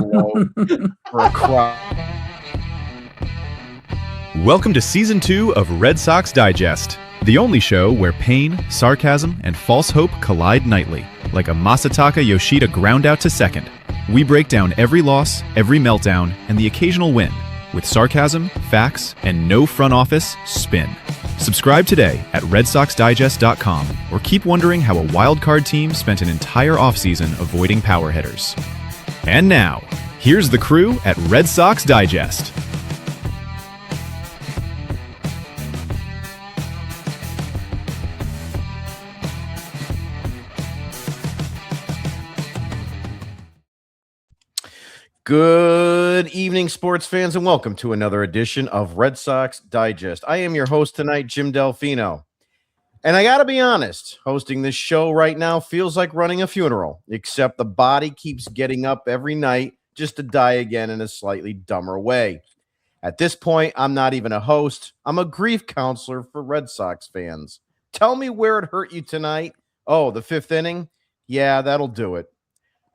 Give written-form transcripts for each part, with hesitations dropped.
load for a crowd. Welcome to Season 2 of Red Sox Digest, the only show where pain, sarcasm, and false hope collide nightly, like a Masataka Yoshida ground out to second. We break down every loss, every meltdown, and the occasional win, with sarcasm, facts, and no front office spin. Subscribe today at RedSoxDigest.com or keep wondering how a wildcard team spent an entire offseason avoiding power hitters. And now, here's the crew at Red Sox Digest. Good evening, sports fans, and welcome to another edition of Red Sox Digest. I am your host tonight, Jim Delfino. And I got to be honest, hosting this show right now feels like running a funeral, except the body keeps getting up every night just to die again in a slightly dumber way. At this point, I'm not even a host. I'm a grief counselor for Red Sox fans. Tell me where it hurt you tonight. Oh, the fifth inning? Yeah, that'll do it.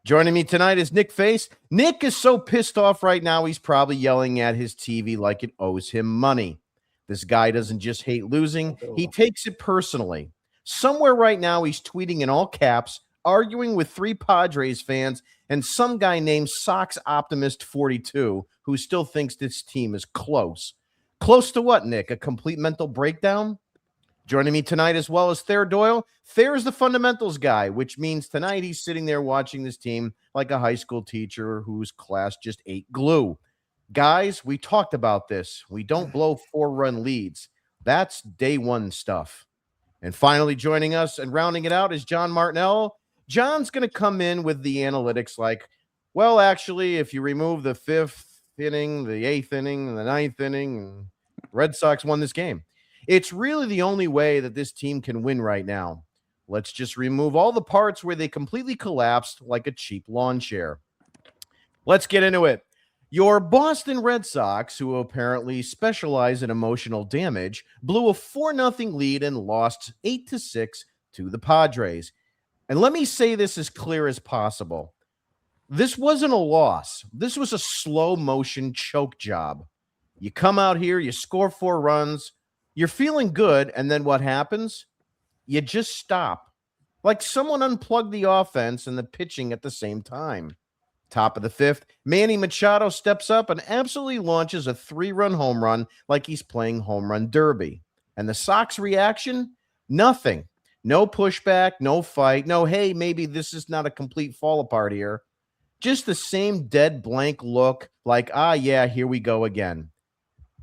Joining me tonight is Nick Face. Nick is so pissed off right now, he's probably yelling at his TV like it owes him money. This guy doesn't just hate losing, he takes it personally. Somewhere right now, he's tweeting in all caps, arguing with three Padres fans and some guy named Sox Optimist 42 who still thinks this team is close. Close to what, Nick? A complete mental breakdown? Joining me tonight as well as Thayer Doyle. Thayer's the fundamentals guy, which means tonight he's sitting there watching this team like a high school teacher whose class just ate glue. Guys, we talked about this. We don't blow 4-run leads. That's day one stuff. And finally joining us and rounding it out is John Martinello. John's going to come in with the analytics like, well, actually, if you remove the fifth inning, the eighth inning, and the ninth inning, Red Sox won this game. It's really the only way that this team can win right now. Let's just remove all the parts where they completely collapsed like a cheap lawn chair. Let's get into it. Your Boston Red Sox, who apparently specialize in emotional damage, blew a 4-0 lead and lost 8-6 to the Padres. And let me say this as clear as possible. This wasn't a loss. This was a slow-motion choke job. You come out here, you score 4 runs, you're feeling good, and then what happens? You just stop. Like someone unplugged the offense and the pitching at the same time. Top of the fifth, Manny Machado steps up and absolutely launches a 3-run home run like he's playing home run derby. And the Sox reaction? Nothing. No pushback, no fight, no, hey, maybe this is not a complete fall apart here. Just the same dead blank look like, yeah, here we go again.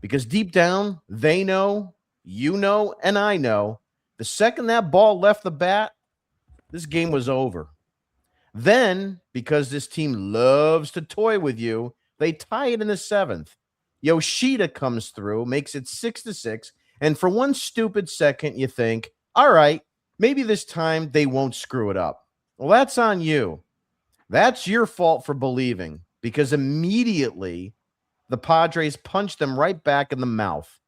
Because deep down, they know, you know, and I know, the second that ball left the bat, this game was over. Then, because this team loves to toy with you, they tie it in the 7th. Yoshida comes through, makes it 6-6, and for one stupid second, you think, all right, maybe this time they won't screw it up. Well, that's on you. That's your fault for believing, because immediately the Padres punched them right back in the mouth.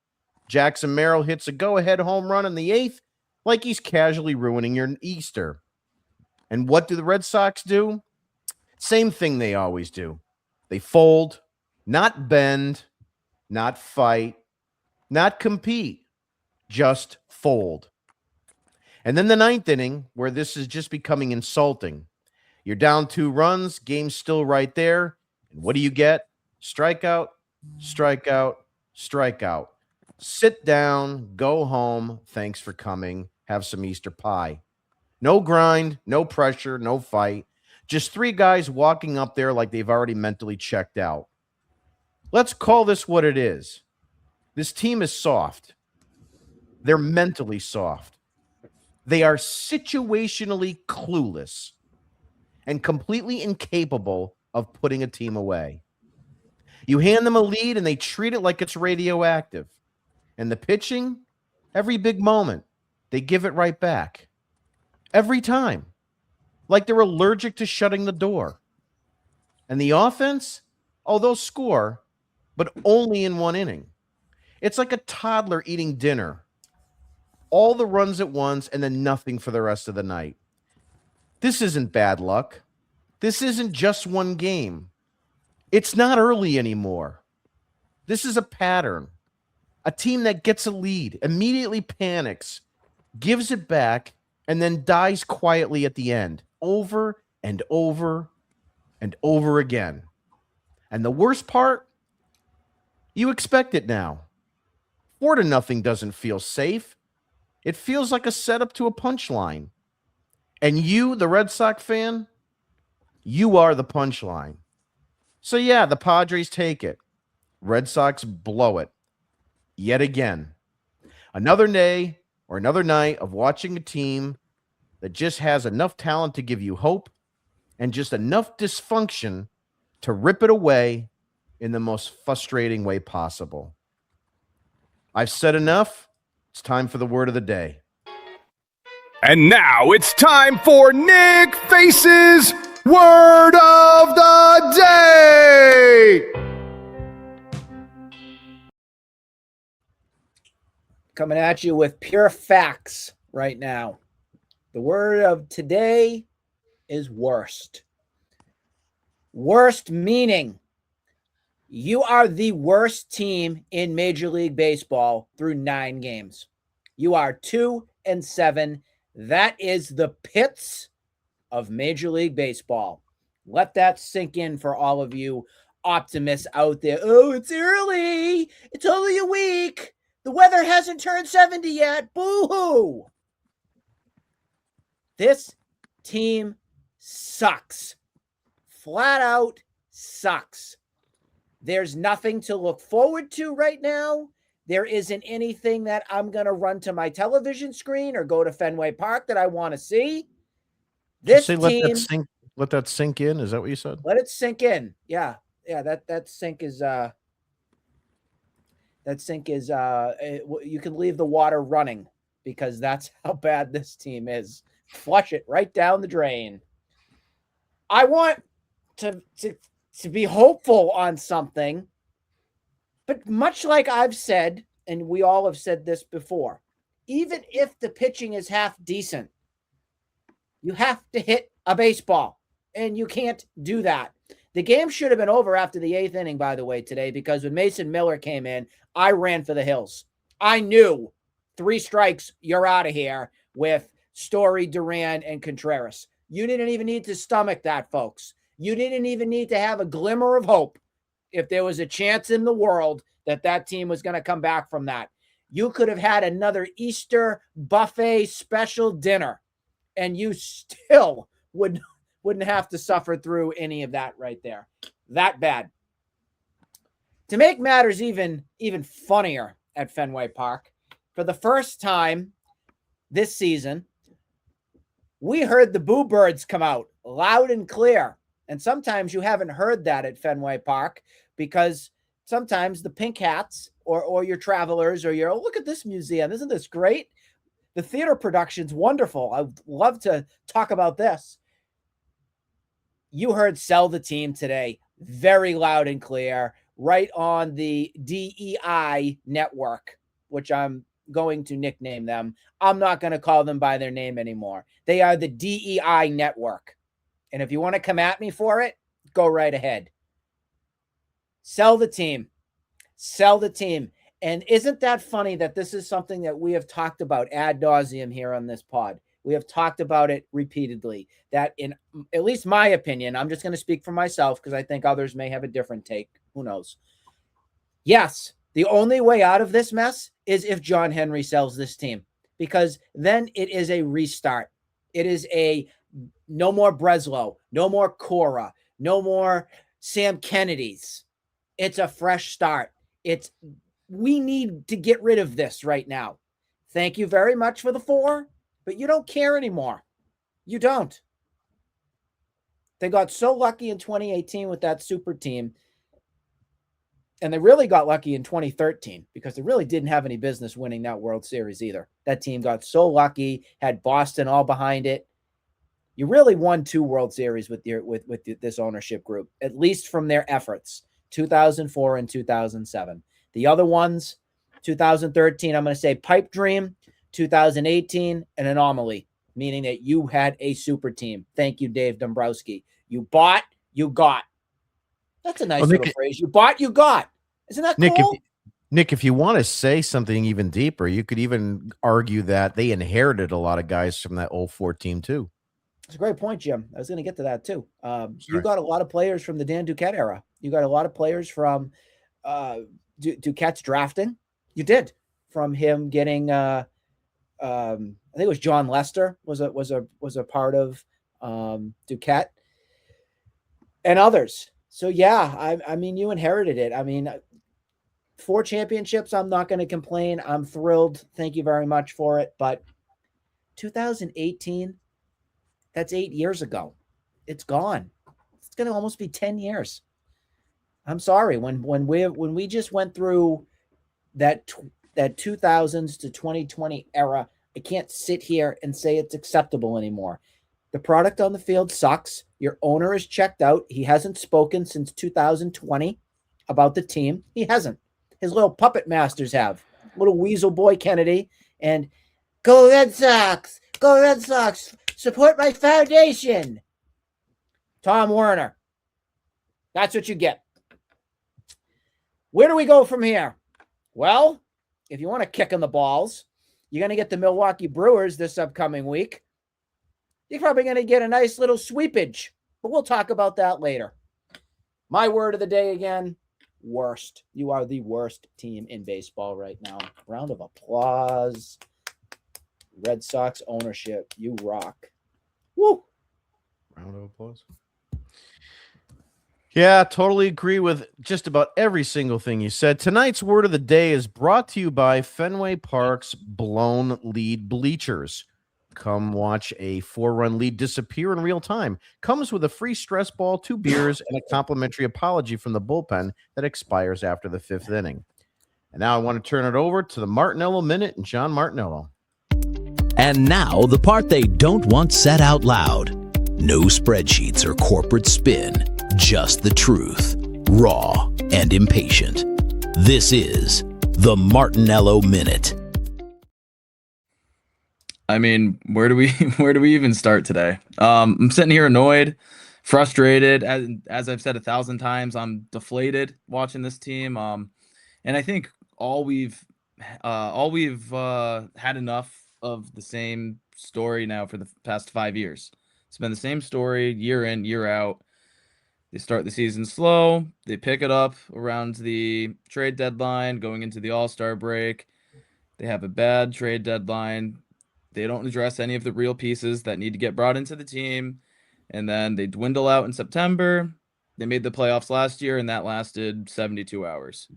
Jackson Merrill hits a go-ahead home run in the 8th like he's casually ruining your Easter. And what do the Red Sox do? Same thing they always do. They fold, not bend, not fight, not compete, just fold. And then the 9th inning, where this is just becoming insulting. You're down 2 runs, game's still right there. And what do you get? Strikeout, strikeout, strikeout. Sit down, go home, thanks for coming, have some Easter pie. No grind, no pressure, no fight. Just 3 guys walking up there like they've already mentally checked out. Let's call this what it is. This team is soft. They're mentally soft. They are situationally clueless and completely incapable of putting a team away. You hand them a lead and they treat it like it's radioactive. And the pitching, every big moment, they give it right back. Every time. Like they're allergic to shutting the door. And the offense, they'll score, but only in 1 inning. It's like a toddler eating dinner. All the runs at once and then nothing for the rest of the night. This isn't bad luck. This isn't just one game. It's not early anymore. This is a pattern. A team that gets a lead, immediately panics, gives it back, and then dies quietly at the end, over and over and over again. And the worst part, you expect it now. 4-0 doesn't feel safe. It feels like a setup to a punchline. And you, the Red Sox fan, you are the punchline. So yeah, the Padres take it. Red Sox blow it. Yet again. Another day or another night of watching a team that just has enough talent to give you hope and just enough dysfunction to rip it away in the most frustrating way possible. I've said enough. It's time for the word of the day. And now it's time for Nick Face's Word of the Day! Coming at you with pure facts right now. The word of today is worst. Worst meaning you are the worst team in Major League Baseball through 9 games. You are 2-7. That is the pits of Major League Baseball. Let that sink in for all of you optimists out there. Oh, it's early. It's only a week. The weather hasn't turned 70 yet. Boo-hoo. This team sucks. Flat out sucks. There's nothing to look forward to right now. There isn't anything that I'm going to run to my television screen or go to Fenway Park that I want to see. This team, let that sink in. Is that what you said? Let it sink in. Yeah. That sink is you can leave the water running because that's how bad this team is. Flush it right down the drain. I want to be hopeful on something, but much like I've said, and we all have said this before, even if the pitching is half decent, you have to hit a baseball, and you can't do that. The game should have been over after the 8th inning, by the way, today, because when Mason Miller came in, I ran for the hills. I knew 3 strikes, you're out of here with Story, Duran, and Contreras. You didn't even need to stomach that, folks. You didn't even need to have a glimmer of hope if there was a chance in the world that team was going to come back from that. You could have had another Easter buffet special dinner, and you still wouldn't have to suffer through any of that right there. That bad. To make matters even funnier at Fenway Park, for the first time this season, we heard the Boo Birds come out loud and clear. And sometimes you haven't heard that at Fenway Park because sometimes the Pink Hats or your travelers or your, look at this museum. Isn't this great? The theater production's wonderful. I'd love to talk about this. You heard Sell the Team today, very loud and clear, right on the DEI network, which I'm going to nickname them. I'm not going to call them by their name anymore. They are the DEI network. And if you want to come at me for it, go right ahead. Sell the team. Sell the team. And isn't that funny that this is something that we have talked about ad nauseum here on this pod? We have talked about it repeatedly, that in at least my opinion, I'm just going to speak for myself because I think others may have a different take. Who knows? Yes, the only way out of this mess is if John Henry sells this team, because then it is a restart. It is a no more Breslow, no more Cora, no more Sam Kennedy's. It's a fresh start. We need to get rid of this right now. Thank you very much for the 4, but you don't care anymore. You don't. They got so lucky in 2018 with that super team. And they really got lucky in 2013 because they really didn't have any business winning that World Series either. That team got so lucky, had Boston all behind it. You really won 2 World Series with this ownership group, at least from their efforts, 2004 and 2007. The other ones, 2013, I'm going to say pipe dream, 2018, an anomaly, meaning that you had a super team. Thank you, Dave Dombrowski. You bought, you got. That's a nice Well, little Nick, phrase. You bought, you got. Isn't that Nick, cool? Nick, if you want to say something even deeper, you could even argue that they inherited a lot of guys from that 04 team too. It's a great point, Jim. I was going to get to that too. You Sorry. got a lot of players from the Dan Duquette era. You got a lot of players from Duquette's drafting. You did, from him getting. I think it was John Lester was a part of Duquette and others. So yeah, I mean, you inherited it. I mean, 4 championships. I'm not going to complain. I'm thrilled. Thank you very much for it. But 2018. That's 8 years ago. It's gone. It's going to almost be 10 years. I'm sorry. When we just went through that 2000s to 2020 era, I can't sit here and say it's acceptable anymore. The product on the field sucks. Your owner is checked out. He hasn't spoken since 2020 about the team. He hasn't. His little puppet masters have. Little weasel boy Kennedy and go Red Sox. Go Red Sox. Support my foundation. Tom Werner. That's what you get. Where do we go from here? Well, if you want to kick in the balls, you're going to get the Milwaukee Brewers this upcoming week. You're probably going to get a nice little sweepage, but we'll talk about that later. My word of the day again, worst. You are the worst team in baseball right now. Round of applause. Red Sox ownership. You rock. Woo! Round of applause. Yeah, totally agree with just about every single thing you said. Tonight's word of the day is brought to you by Fenway Park's blown lead bleachers. Come watch a 4-run lead disappear in real time. Comes with a free stress ball, 2 beers, and a complimentary apology from the bullpen that expires after the 5th inning. And now I want to turn it over to the Martinello Minute and John Martinello. And now the part they don't want said out loud. No spreadsheets or corporate spin, just the truth, raw and impatient. This is the Martinello Minute. I mean, where do we even start today? I'm sitting here annoyed, frustrated. As I've said 1,000 times, I'm deflated watching this team. And I think all we've had enough of the same story now for the past 5 years. It's been the same story year in, year out. They start the season slow. They pick it up around the trade deadline, going into the All-Star break. They have a bad trade deadline. They don't address any of the real pieces that need to get brought into the team. And then they dwindle out in September. They made the playoffs last year, and that lasted 72 hours.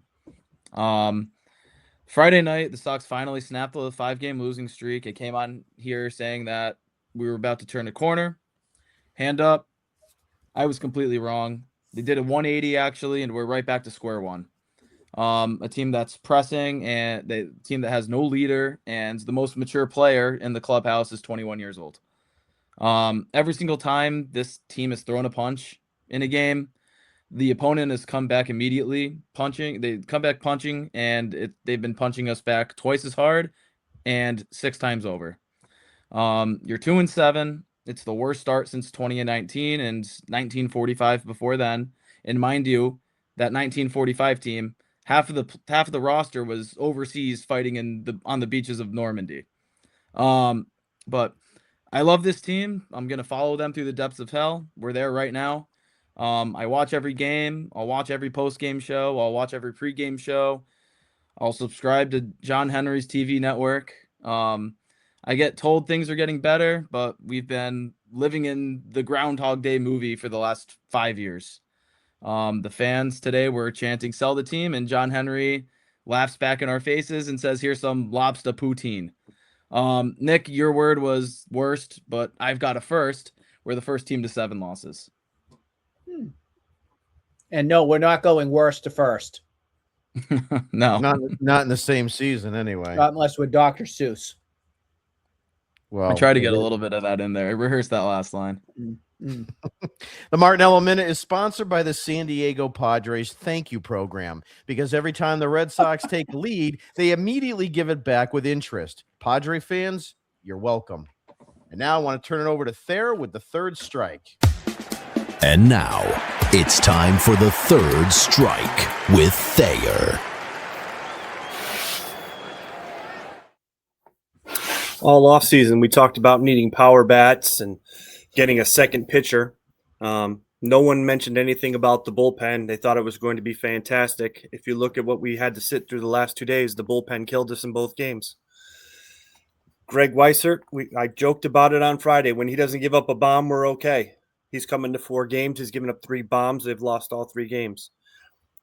Friday night, the Sox finally snapped the 5-game losing streak. It came on here saying that we were about to turn a corner. Hand up. I was completely wrong. They did a 180, actually, and we're right back to square one. A team that's pressing, and the team that has no leader, and the most mature player in the clubhouse is 21 years old. Every single time this team has thrown a punch in a game, the opponent has come back immediately punching. They come back punching, and they've been punching us back twice as hard and 6 times over. You're 2-7. It's the worst start since 2019 and 1945 before then. And mind you, that 1945 team, half of the roster was overseas fighting on the beaches of Normandy. But I love this team. I'm gonna follow them through the depths of hell. We're there right now. I watch every game. I'll watch every post-game show. I'll watch every pre-game show. I'll subscribe to John Henry's TV network. I get told things are getting better, but we've been living in the Groundhog Day movie for the last 5 years. The fans today were chanting, "Sell the team," and John Henry laughs back in our faces and says, "Here's some lobster poutine." Nick, your word was worst, but I've got a first. We're the first team to 7 losses. And no, we're not going worst to first. No. Not in the same season anyway. Not unless we're Dr. Seuss. Well, I tried to get a little bit of that in there. I rehearsed that last line. The Martinello Minute is sponsored by the San Diego Padres Thank You program, because every time the Red Sox take a lead, they immediately give it back with interest. Padre fans, you're welcome. And now I want to turn it over to Thayer with the third strike. And now It's time for the third strike with Thayer. All offseason, we talked about needing power bats and getting a second pitcher. No one mentioned anything about the bullpen. They thought it was going to be fantastic. If you look at what we had to sit through the last 2 days, the bullpen killed us in both games. Greg Weissert, I joked about it on Friday. When he doesn't give up a bomb, we're okay. He's coming to 4 games. He's given up 3 bombs. They've lost all 3 games.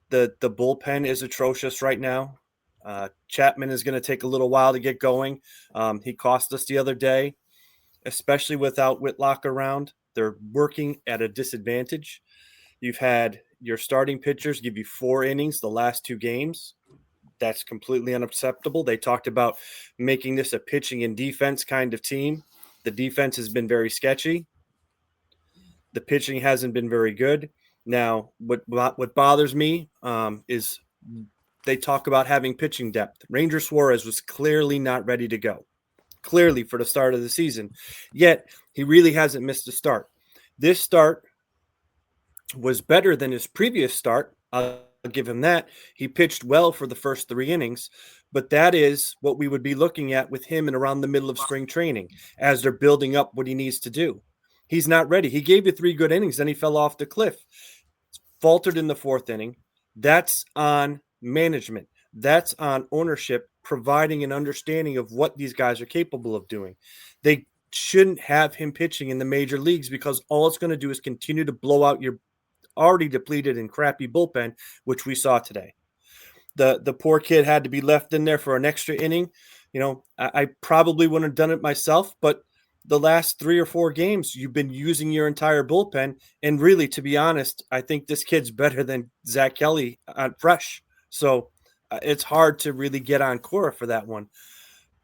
The bullpen is atrocious right now. Chapman is going to take a little while to get going. He cost us the other day, especially without Whitlock around. They're working at a disadvantage. You've had your starting pitchers give you 4 innings the last 2 games. That's completely unacceptable. They talked about making this a pitching and defense kind of team. The defense has been very sketchy. The pitching hasn't been very good. Now, what bothers me is they talk about having pitching depth. Ranger Suarez was clearly not ready to go, clearly for the start of the season. Yet, he really hasn't missed a start. This start was better than his previous start. I'll give him that. He pitched well for the first 3 innings, but that is what we would be looking at with him in around the middle of spring training as they're building up what he needs to do. He's not ready. He gave you 3 good innings, then he fell off the cliff. Faltered in the 4th inning. That's on management. That's on ownership, providing an understanding of what these guys are capable of doing. They shouldn't have him pitching in the major leagues because all it's going to do is continue to blow out your already depleted and crappy bullpen, which we saw today. The poor kid had to be left in there for an extra inning. You know, I probably wouldn't have done it myself, but the last 3 or 4 games, you've been using your entire bullpen. And really, to be honest, I think this kid's better than Zach Kelly on fresh. So it's hard to really get on Cora for that one.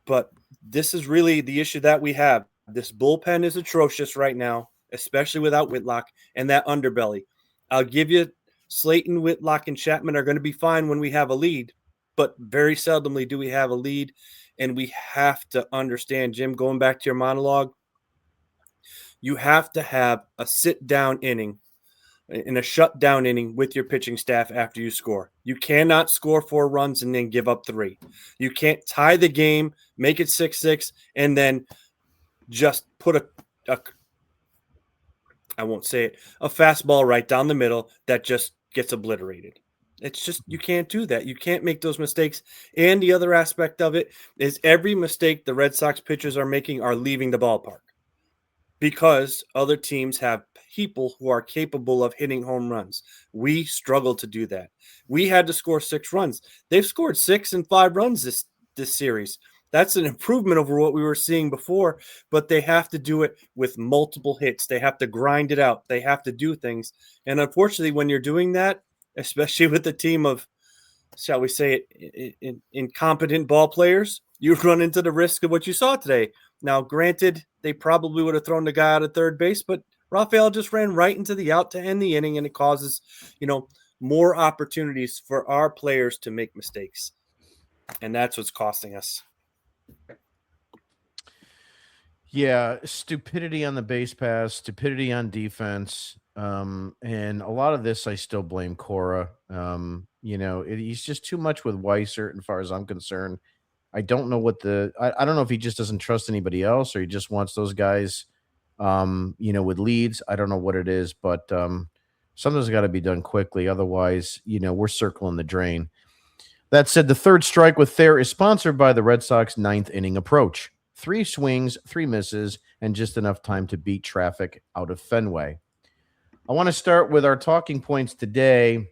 But this is really the issue that we have. This bullpen is atrocious right now, especially without Whitlock and that underbelly. I'll give you Slayton, Whitlock, and Chapman are going to be fine when we have a lead, but very seldomly do we have a lead. And we have to understand, Jim, going back to your monologue, you have to have a sit-down inning and a shut-down inning with your pitching staff after you score. You cannot score 4 runs and then give up 3. You can't tie the game, make it 6-6, and then just put a I won't say it, a fastball right down the middle that just gets obliterated. It's just, you can't do that. You can't make those mistakes. And the other aspect of it is every mistake the Red Sox pitchers are making are leaving the ballpark because other teams have people who are capable of hitting home runs. We struggle to do that. We had to score 6 runs. They've scored 6 and 5 runs this series. That's an improvement over what we were seeing before, but they have to do it with multiple hits. They have to grind it out. They have to do things. And unfortunately, when you're doing that, especially with a team of, shall we say it, incompetent ball players, you run into the risk of what you saw today. Now, granted, they probably would have thrown the guy out at third base, but Rafael just ran right into the out to end the inning, and it causes, more opportunities for our players to make mistakes. And that's what's costing us. Yeah, stupidity on the base pass, stupidity on defense. And a lot of this I still blame Cora. He's just too much with Weissert, as far as I'm concerned. I don't know what I don't know if he just doesn't trust anybody else or he just wants those guys, with leads. I don't know what it is, but something's got to be done quickly. Otherwise, we're circling the drain. That said, the third strike with Thayer is sponsored by the Red Sox 9th inning approach. 3 swings, 3 misses, and just enough time to beat traffic out of Fenway. I want to start with our talking points today.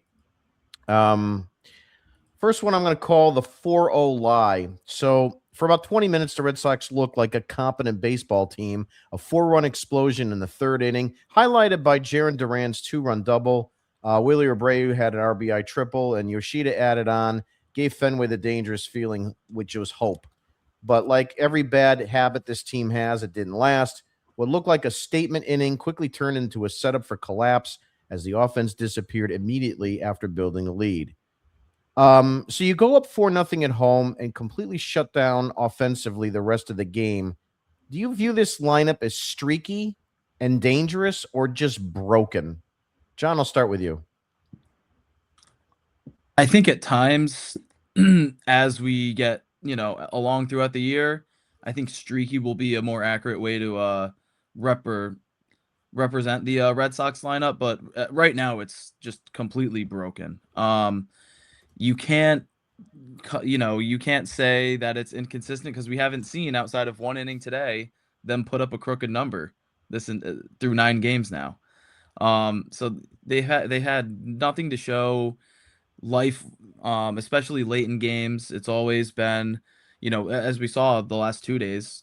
First one I'm going to call the 4-0 lie. So for about 20 minutes, the Red Sox looked like a competent baseball team. A 4-run explosion in the 3rd inning, highlighted by Jarren Duran's 2-run double. Willie Abreu had an RBI triple, and Yoshida added on, gave Fenway the dangerous feeling, which was hope. But like every bad habit this team has, it didn't last. What looked like a statement inning quickly turned into a setup for collapse as the offense disappeared immediately after building a lead. So you go up 4-0 at home and completely shut down offensively the rest of the game. Do you view this lineup as streaky and dangerous or just broken? John, I'll start with you. I think at times, as we get, along throughout the year, I think streaky will be a more accurate way to represent the Red Sox lineup. But right now, it's just completely broken. You can't, you can't say that it's inconsistent because we haven't seen, outside of one inning today, them put up a crooked number through 9 games now. So they had nothing to show. Life, especially late in games, it's always been, as we saw the last 2 days,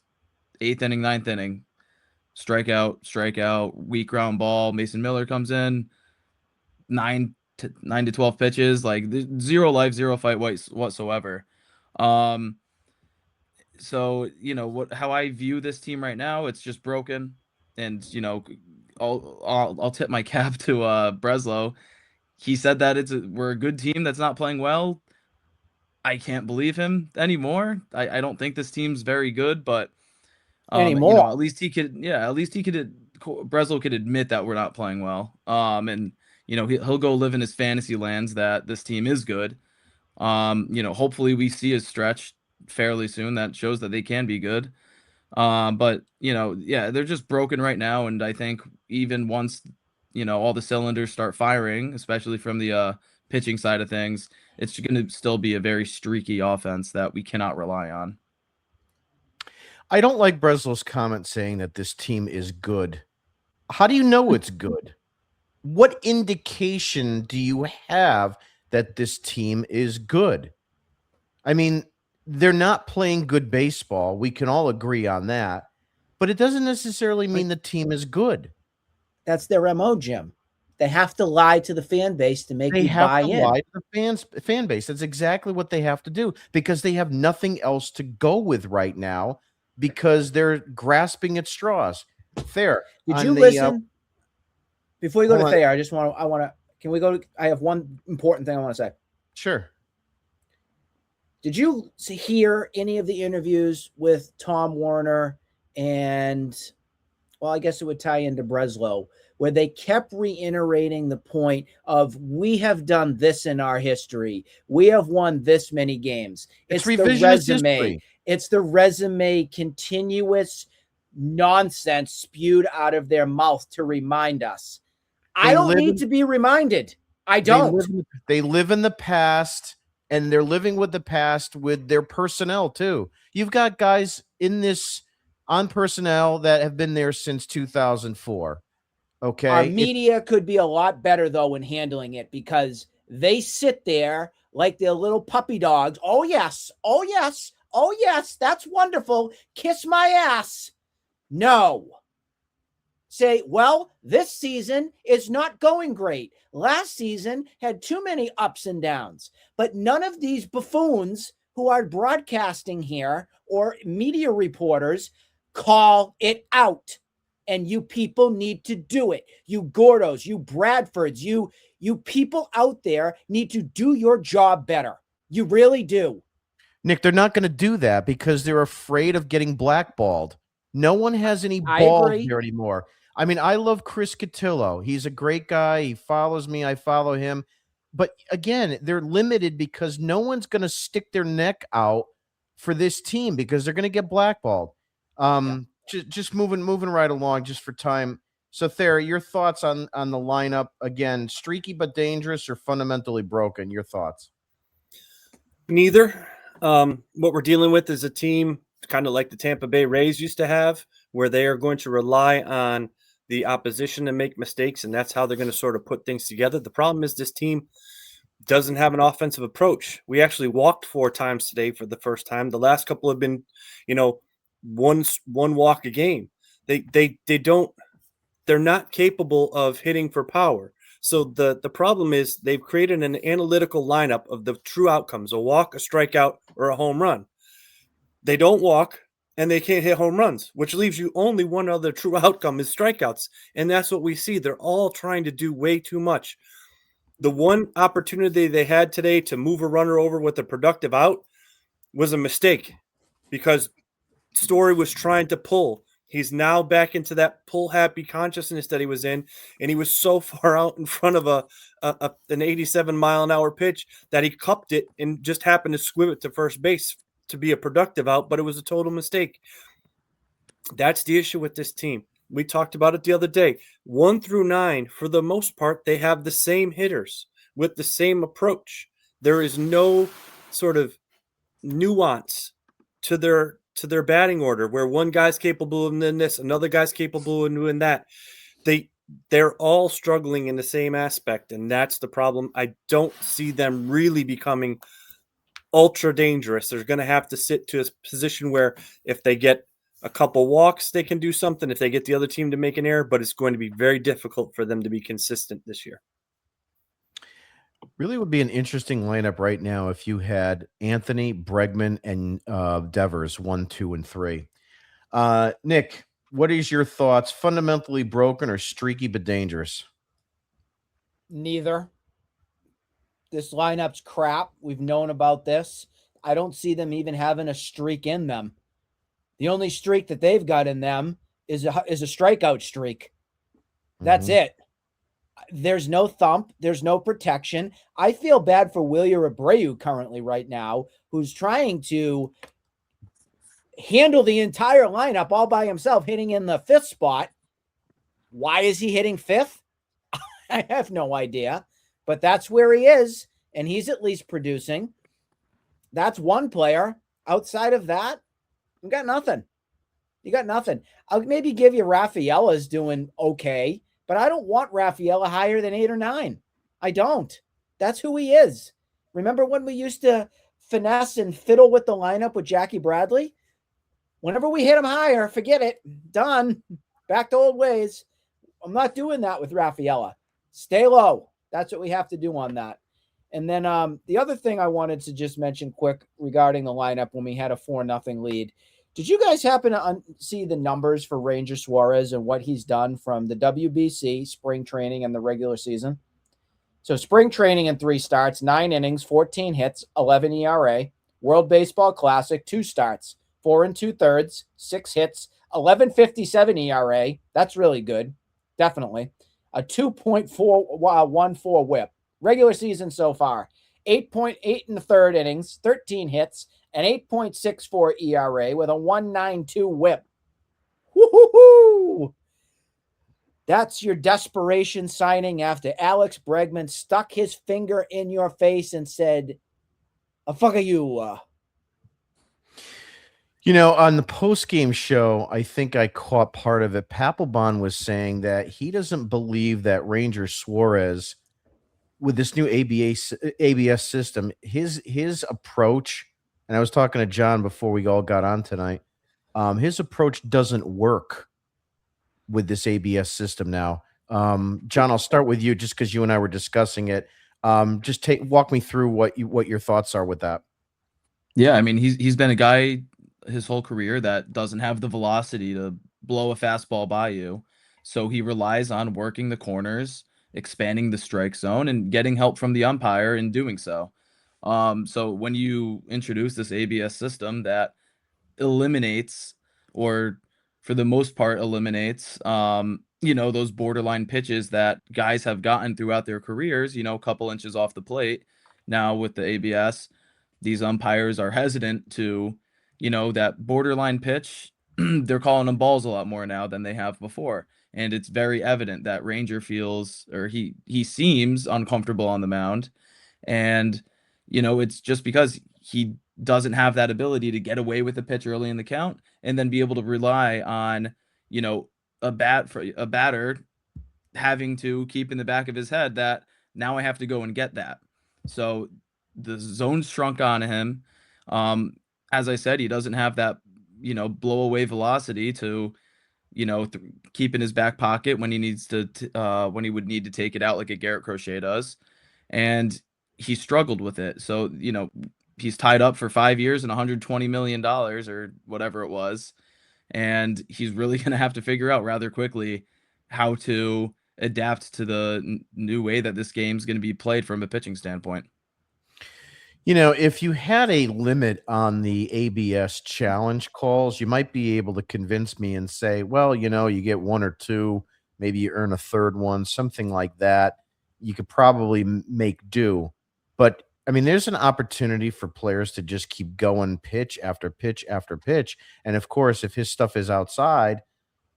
8th inning, 9th inning, strikeout, weak ground ball. Mason Miller comes in, 9 to 12 pitches, like zero life, zero fight whatsoever. So how I view this team right now, it's just broken, and I'll tip my cap to Breslow. He said that we're a good team that's not playing well. I can't believe him anymore. I don't think this team's very good, but Anymore. at least he could, Breslow could admit that we're not playing well. And he'll go live in his fantasy lands that this team is good. Hopefully we see a stretch fairly soon that shows that they can be good. But they're just broken right now, and I think even once all the cylinders start firing, especially from the pitching side of things, it's going to still be a very streaky offense that we cannot rely on. I don't like Breslow's comment saying that this team is good. How do you know it's good? What indication do you have that this team is good? I mean, they're not playing good baseball. We can all agree on that. But it doesn't necessarily mean the team is good. That's their MO, Jim. They have to lie to the fan base to make They you have buy to in. lie to the fan base. That's exactly what they have to do because they have nothing else to go with right now because they're grasping at straws. Fair. Did you listen? Before you go to Thayer, can we go to, I have one important thing I want to say. Sure. Did you hear any of the interviews with Tom Werner and, well, I guess it would tie into Breslow, where they kept reiterating the point of, we have done this in our history. We have won this many games. It's the resume. History. It's the resume, continuous nonsense spewed out of their mouth to remind us. I don't need to be reminded. I don't. They live in the past, and they're living with the past with their personnel too. You've got guys in this on personnel that have been there since 2004. Okay. Our media could be a lot better, though, in handling it because they sit there like they're little puppy dogs. Oh, yes. Oh, yes. Oh, yes. That's wonderful. Kiss my ass. No. Say, well, this season is not going great. Last season had too many ups and downs. But none of these buffoons who are broadcasting here or media reporters call it out. And you people need to do it. You Gordos, you Bradfords, you people out there need to do your job better. You really do. Nick, they're not going to do that because they're afraid of getting blackballed. No one has any balls here anymore. I mean, I love Chris Cotillo. He's a great guy. He follows me. I follow him. But again, they're limited because no one's going to stick their neck out for this team because they're going to get blackballed. Just moving right along just for time. So, Thayer, your thoughts on the lineup? Again, streaky but dangerous or fundamentally broken? Your thoughts? Neither. What we're dealing with is a team kind of like the Tampa Bay Rays used to have, where they are going to rely on the opposition to make mistakes, and that's how they're going to sort of put things together. The problem is this team doesn't have an offensive approach. We actually walked 4 times today for the first time. The last couple have been, one walk a game. They're not capable of hitting for power. So the problem is they've created an analytical lineup of the true outcomes: a walk, a strikeout, or a home run. They don't walk and they can't hit home runs, which leaves you only one other true outcome is strikeouts. And that's what we see. They're all trying to do way too much. The one opportunity they had today to move a runner over with a productive out was a mistake because Story was trying to pull. He's now back into that pull happy consciousness that he was in, and he was so far out in front of an 87-mile-an-hour pitch that he cupped it and just happened to squib it to first base to be a productive out, but it was a total mistake. That's the issue with this team. We talked about it the other day. 1 through 9, for the most part, they have the same hitters with the same approach. There is no sort of nuance to their batting order where one guy's capable of doing this, another guy's capable of doing that. They're all struggling in the same aspect, and that's the problem. I don't see them really becoming ultra dangerous. They're going to have to sit to a position where if they get a couple walks, they can do something. If they get the other team to make an error, but it's going to be very difficult for them to be consistent this year. Really would be an interesting lineup right now if you had Anthony, Bregman, and Devers 1, 2, and 3. Nick, what is your thoughts? Fundamentally broken or streaky but dangerous? Neither. This lineup's crap. We've known about this. I don't see them even having a streak in them. The only streak that they've got in them is a strikeout streak. That's it. There's no thump. There's no protection. I feel bad for Wilyer Abreu currently right now, who's trying to handle the entire lineup all by himself, hitting in the 5th spot. Why is he hitting 5th? I have no idea, but that's where he is, and he's at least producing. That's one player. Outside of that, you got nothing. You got nothing. I'll maybe give you Rafaela's doing okay, but I don't want Rafaela higher than 8 or 9. I don't. That's who he is. Remember when we used to finesse and fiddle with the lineup with Jackie Bradley? Whenever we hit him higher, forget it. Done. Back to old ways. I'm not doing that with Rafaela. Stay low. That's what we have to do on that. And then the other thing I wanted to just mention quick regarding the lineup when we had a 4-0 lead. Did you guys happen to see the numbers for Ranger Suarez and what he's done from the WBC, spring training, and the regular season? So spring training in 3 starts, 9 innings, 14 hits, 11 ERA. World Baseball Classic, 2 starts, 4 2/3, 6 hits, 11.57 ERA. That's really good. Definitely. A 2.414 whip. Regular season so far. 8.8 in the 3rd innings, 13 hits, an 8.64 ERA with a 1.92 whip. Woo-hoo-hoo! That's your desperation signing after Alex Bregman stuck his finger in your face and said, fuck you. You know, on the post-game show, I think I caught part of it. Papelbon was saying that he doesn't believe that Ranger Suarez, with this new ABS system, his approach, and I was talking to John before we all got on tonight, his approach doesn't work with this ABS system now. John, I'll start with you just because you and I were discussing it. Just walk me through what your thoughts are with that. Yeah, I mean, he's been a guy his whole career that doesn't have the velocity to blow a fastball by you. So he relies on working the corners, expanding the strike zone, and getting help from the umpire in doing so. So when you introduce this ABS system that eliminates, or for the most part eliminates, those borderline pitches that guys have gotten throughout their careers, a couple inches off the plate. Now with the ABS, these umpires are hesitant to, that borderline pitch. They're calling them balls a lot more now than they have before. And it's very evident that Ranger feels, or he seems uncomfortable on the mound. And, it's just because he doesn't have that ability to get away with a pitch early in the count and then be able to rely on, a batter having to keep in the back of his head that now I have to go and get that. So the zone's shrunk on him. As I said, he doesn't have that, blow away velocity to, keep in his back pocket when he needs to, when he would need to take it out like a Garrett Crochet does. And he struggled with it. So, he's tied up for 5 years and $120 million or whatever it was. And he's really going to have to figure out rather quickly how to adapt to the new way that this game's going to be played from a pitching standpoint. If you had a limit on the ABS challenge calls, you might be able to convince me and say, well, you get one or two, maybe you earn a third one, something like that. You could probably make do. But I mean, there's an opportunity for players to just keep going pitch after pitch after pitch. And of course, if his stuff is outside,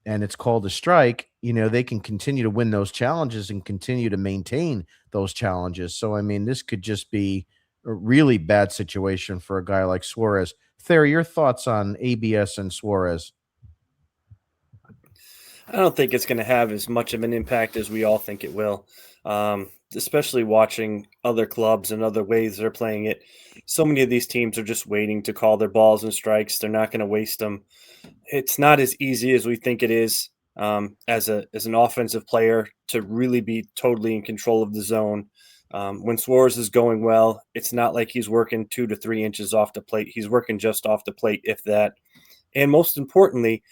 and it's called a strike, they can continue to win those challenges and continue to maintain those challenges. So, I mean, this could just be a really bad situation for a guy like Suarez. Thayer, your thoughts on ABS and Suarez? I don't think it's going to have as much of an impact as we all think it will, especially watching other clubs and other ways they're playing it. So many of these teams are just waiting to call their balls and strikes. They're not going to waste them. It's not as easy as we think it is as an offensive player to really be totally in control of the zone. When Suarez is going well, it's not like he's working 2 to 3 inches off the plate. He's working just off the plate, if that. And most importantly,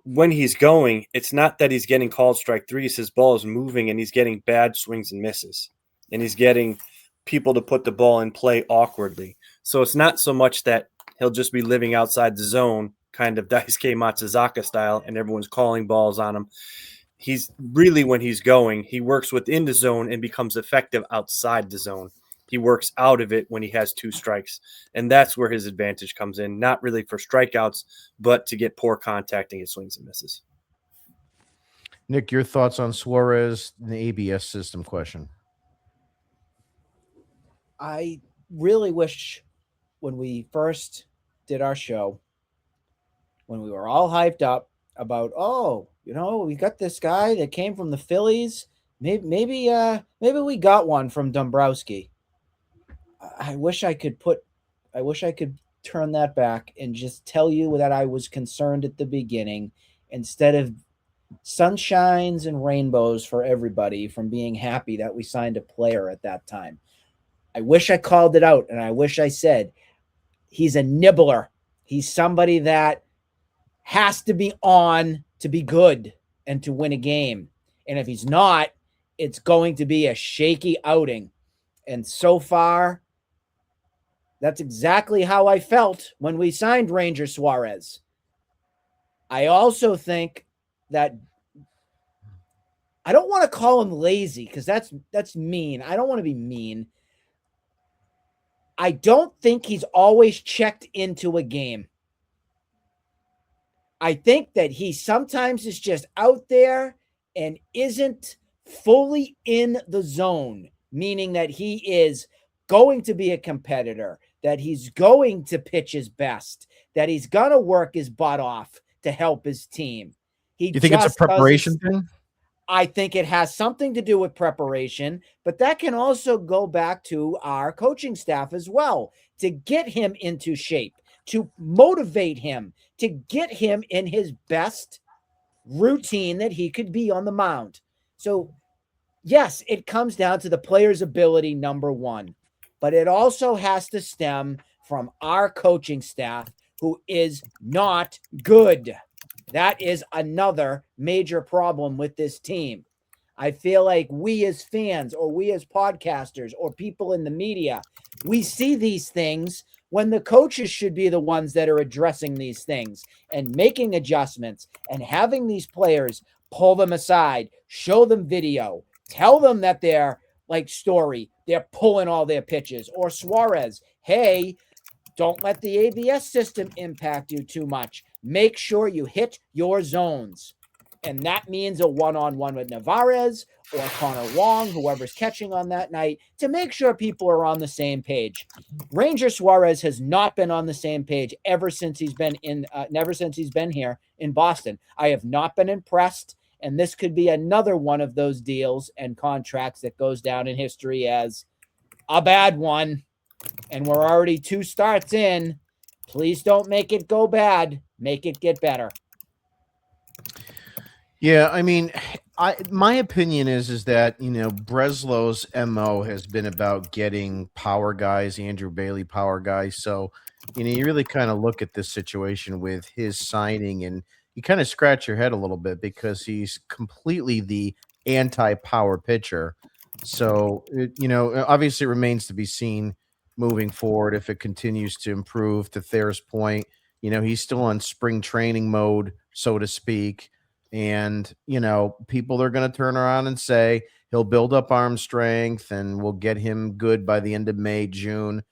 when he's going, it's not that he's getting called strike threes. His ball is moving and he's getting bad swings and misses. And he's getting people to put the ball in play awkwardly. So it's not so much that he'll just be living outside the zone, kind of Daisuke Matsuzaka style, and everyone's calling balls on him. He's really, when he's going, he works within the zone and becomes effective outside the zone. He works out of it when he has 2 strikes. And that's where his advantage comes in, not really for strikeouts, but to get poor contact and get swings and misses. Nick, your thoughts on Suarez and the ABS system question? I really wish when we first did our show, when we were all hyped up about, we got this guy that came from the Phillies. Maybe we got one from Dombrowski. I wish I could turn that back and just tell you that I was concerned at the beginning instead of sunshines and rainbows for everybody from being happy that we signed a player at that time. I wish I called it out, and I wish I said he's a nibbler. He's somebody that has to be on to be good and to win a game. And if he's not, it's going to be a shaky outing. And so far, that's exactly how I felt when we signed Ranger Suarez. I also think that I don't want to call him lazy because that's mean. I don't want to be mean. I don't think he's always checked into a game. I think that he sometimes is just out there and isn't fully in the zone, meaning that he is going to be a competitor, that he's going to pitch his best, that he's going to work his butt off to help his team. You think it's a preparation thing? I think it has something to do with preparation, but that can also go back to our coaching staff as well to get him into shape, to motivate him, to get him in his best routine that he could be on the mound. So, yes, it comes down to the player's ability, number one, but it also has to stem from our coaching staff, who is not good. That is another major problem with this team. I feel like we as fans or we as podcasters or people in the media, we see these things when the coaches should be the ones that are addressing these things and making adjustments and having these players pull them aside, show them video, tell them that they're like Story, they're pulling all their pitches, or Suarez, hey, don't let the ABS system impact you too much. Make sure you hit your zones. And that means a one-on-one with Nevarez or Connor Wong, whoever's catching on that night, to make sure people are on the same page. Ranger Suarez has not been on the same page ever since he's been here in Boston. I have not been impressed, and this could be another one of those deals and contracts that goes down in history as a bad one. And we're already 2 starts in. Please don't make it go bad. Make it get better. Yeah, I mean, my opinion is that, Breslow's MO has been about getting power guys, Andrew Bailey power guys. So, you really kind of look at this situation with his signing and you kind of scratch your head a little bit because he's completely the anti-power pitcher. So, obviously it remains to be seen moving forward if it continues to improve. To Thayer's point, he's still on spring training mode, so to speak. And, people are going to turn around and say he'll build up arm strength and we'll get him good by the end of May, June.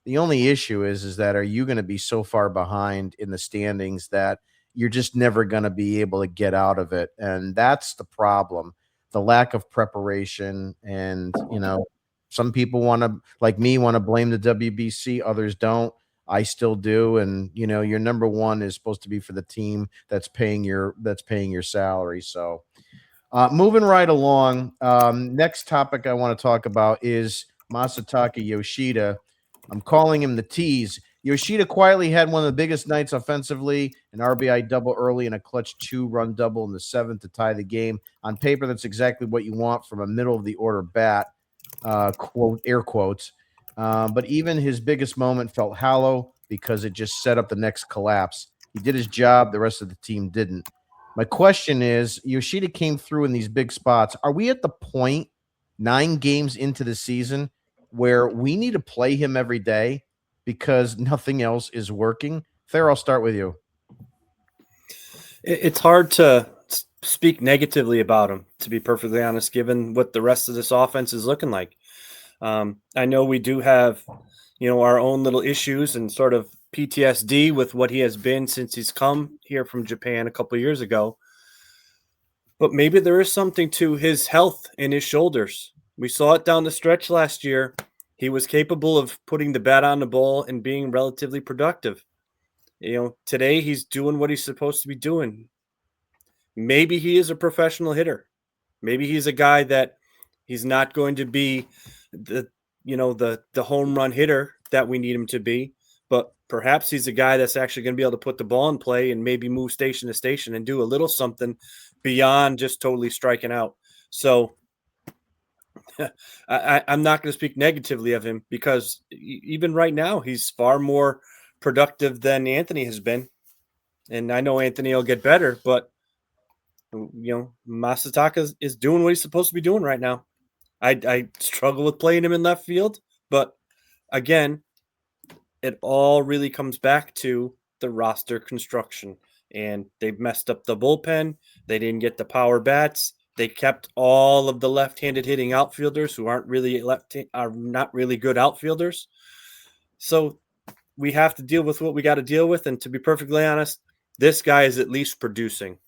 The only issue is that are you going to be so far behind in the standings that you're just never going to be able to get out of it? And that's the problem, the lack of preparation. And, some people like me, want to blame the WBC. Others don't. I still do. And, your number one is supposed to be for the team that's paying your salary. So, moving right along, next topic I want to talk about is Masataka Yoshida. I'm calling him the tease. Yoshida quietly had one of the biggest nights offensively, an RBI double early and a clutch 2-run double in the seventh to tie the game. On paper, that's exactly what you want from a middle of the order bat, quote, air quotes. But even his biggest moment felt hollow because it just set up the next collapse. He did his job. The rest of the team didn't. My question is, Yoshida came through in these big spots. Are we at the point 9 games into the season where we need to play him every day because nothing else is working? Thayer, I'll start with you. It's hard to speak negatively about him, to be perfectly honest, given what the rest of this offense is looking like. I know we do have, our own little issues and sort of PTSD with what he has been since he's come here from Japan a couple of years ago. But maybe there is something to his health in his shoulders. We saw it down the stretch last year. He was capable of putting the bat on the ball and being relatively productive. Today he's doing what he's supposed to be doing. Maybe he is a professional hitter. Maybe he's a guy that he's not going to be the home run hitter that we need him to be, but perhaps he's a guy that's actually going to be able to put the ball in play and maybe move station to station and do a little something beyond just totally striking out. So I'm not going to speak negatively of him because even right now, he's far more productive than Anthony has been. And I know Anthony will get better, but Masataka is doing what he's supposed to be doing right now. I struggle with playing him in left field, but again, it all really comes back to the roster construction. And they've messed up the bullpen. They didn't get the power bats. They kept all of the left-handed hitting outfielders who are not really good outfielders. So we have to deal with what we got to deal with. And to be perfectly honest, this guy is at least producing.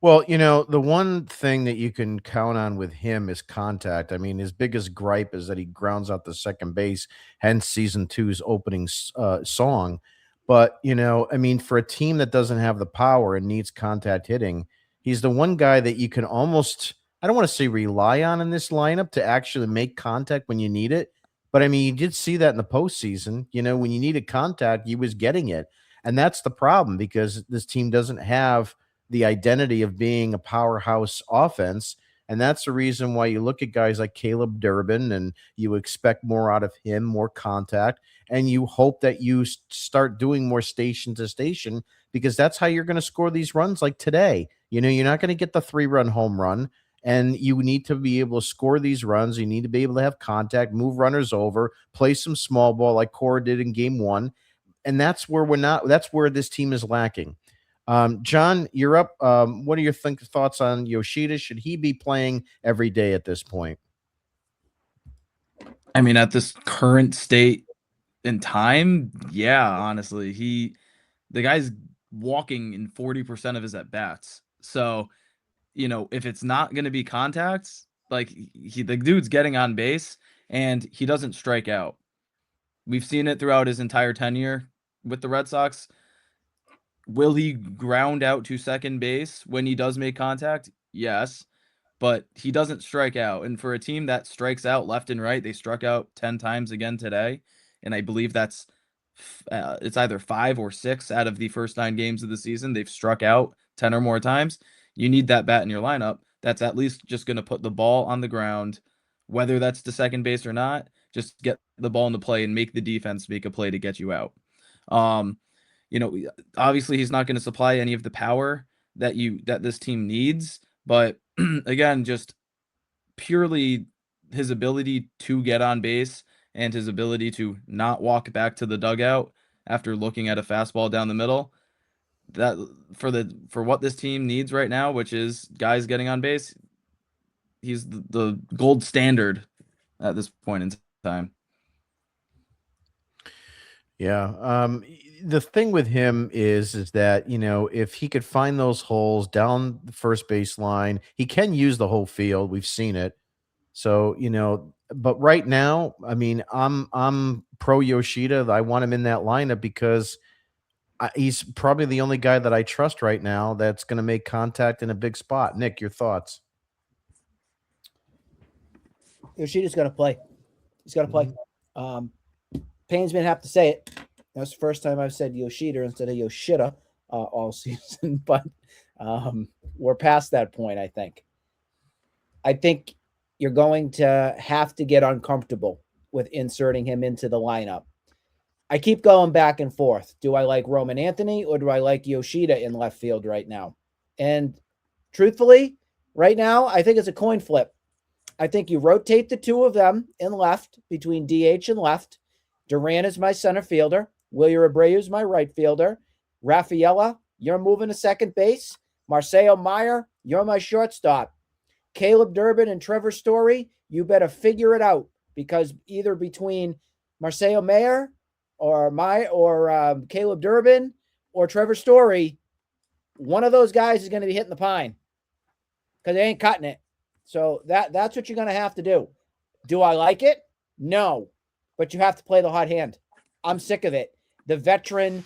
Well, the one thing that you can count on with him is contact. I mean, his biggest gripe is that he grounds out the second base, hence season 2's opening song. But, for a team that doesn't have the power and needs contact hitting, he's the one guy that you can almost, I don't want to say rely on in this lineup to actually make contact when you need it. But, you did see that in the postseason. When you needed contact, he was getting it. And that's the problem because this team doesn't have the identity of being a powerhouse offense. And that's the reason why you look at guys like Caleb Durbin and you expect more out of him, more contact, and you hope that you start doing more station to station because that's how you're going to score these runs like today. You're not going to get the 3-run home run, and you need to be able to score these runs. You need to be able to have contact, move runners over, play some small ball like Cora did in game 1. And that's where this team is lacking. John, you're up. What are your thoughts on Yoshida? Should he be playing every day at this point? At this current state in time, yeah, honestly, the guy's walking in 40% of his at bats. So, if it's not going to be contacts, like the dude's getting on base and he doesn't strike out. We've seen it throughout his entire tenure with the Red Sox. Will he ground out to second base when he does make contact? Yes, but he doesn't strike out. And for a team that strikes out left and right, they struck out 10 times again today. And I believe that's it's either 5 or 6 out of the first 9 games of the season. They've struck out 10 or more times. You need that bat in your lineup. That's at least just going to put the ball on the ground, whether that's to second base or not. Just get the ball in the play and make the defense make a play to get you out. Obviously he's not going to supply any of the power that this team needs, but again, just purely his ability to get on base and his ability to not walk back to the dugout after looking at a fastball down the middle, that for what this team needs right now, which is guys getting on base, he's the gold standard at this point in time. Yeah. The thing with him is that, if he could find those holes down the first base line, he can use the whole field. We've seen it. So, but right now, I mean, I'm pro Yoshida. I want him in that lineup because he's probably the only guy that I trust right now that's going to make contact in a big spot. Nick, your thoughts? Yoshida's going to play. He's going to play. Pains me to have to say it. That's the first time I've said Yoshida instead of Yoshida all season, but we're past that point, I think. I think you're going to have to get uncomfortable with inserting him into the lineup. I keep going back and forth. Do I like Roman Anthony or do I like Yoshida in left field right now? And truthfully, right now, I think it's a coin flip. I think you rotate the two of them in left between DH and left. Duran is my center fielder. Wilyer Abreu is my right fielder. Rafaela, you're moving to second base. Marcelo Meyer, you're my shortstop. Caleb Durbin and Trevor Story, you better figure it out because either between Marcelo Meyer or Caleb Durbin or Trevor Story, one of those guys is going to be hitting the pine because they ain't cutting it. So that's what you're going to have to do. Do I like it? No, but you have to play the hot hand. I'm sick of it. The veteran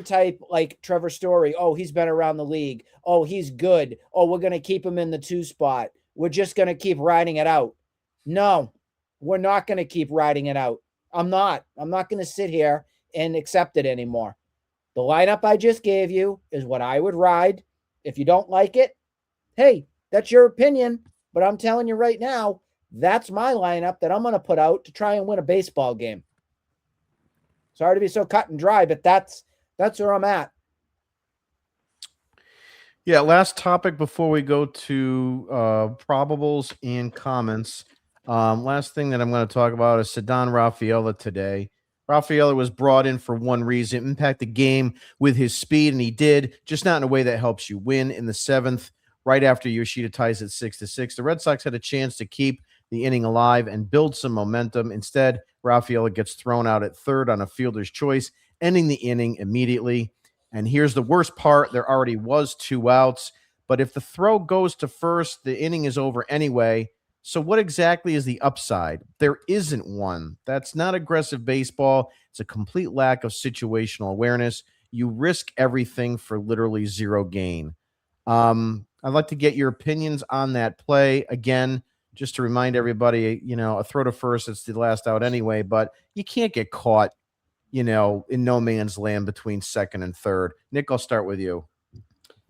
type like Trevor Story. Oh, he's been around the league. Oh, he's good. Oh, we're going to keep him in the 2 spot. We're just going to keep riding it out. No, we're not going to keep riding it out. I'm not going to sit here and accept it anymore. The lineup I just gave you is what I would ride. If you don't like it, hey, that's your opinion. But I'm telling you right now, that's my lineup that I'm going to put out to try and win a baseball game. Sorry to be so cut and dry, but that's where I'm at. Yeah, last topic before we go to probables and comments. Last thing that I'm going to talk about is Ceddanne Rafaela today. Rafaela was brought in for one reason, impact the game with his speed, and he did, just not in a way that helps you win in the 7th, right after Yoshida ties at 6-6. The Red Sox had a chance to keep the inning alive and build some momentum. Instead, Rafaela gets thrown out at third on a fielder's choice, ending the inning immediately. And here's the worst part. There already was 2 outs, but if the throw goes to first, the inning is over anyway. So what exactly is the upside? There isn't one. That's not aggressive baseball. It's a complete lack of situational awareness. You risk everything for literally 0 gain. I'd like to get your opinions on that play. Again, just to remind everybody, a throw to first, it's the last out anyway, but you can't get caught, in no man's land between second and third. Nick, I'll start with you.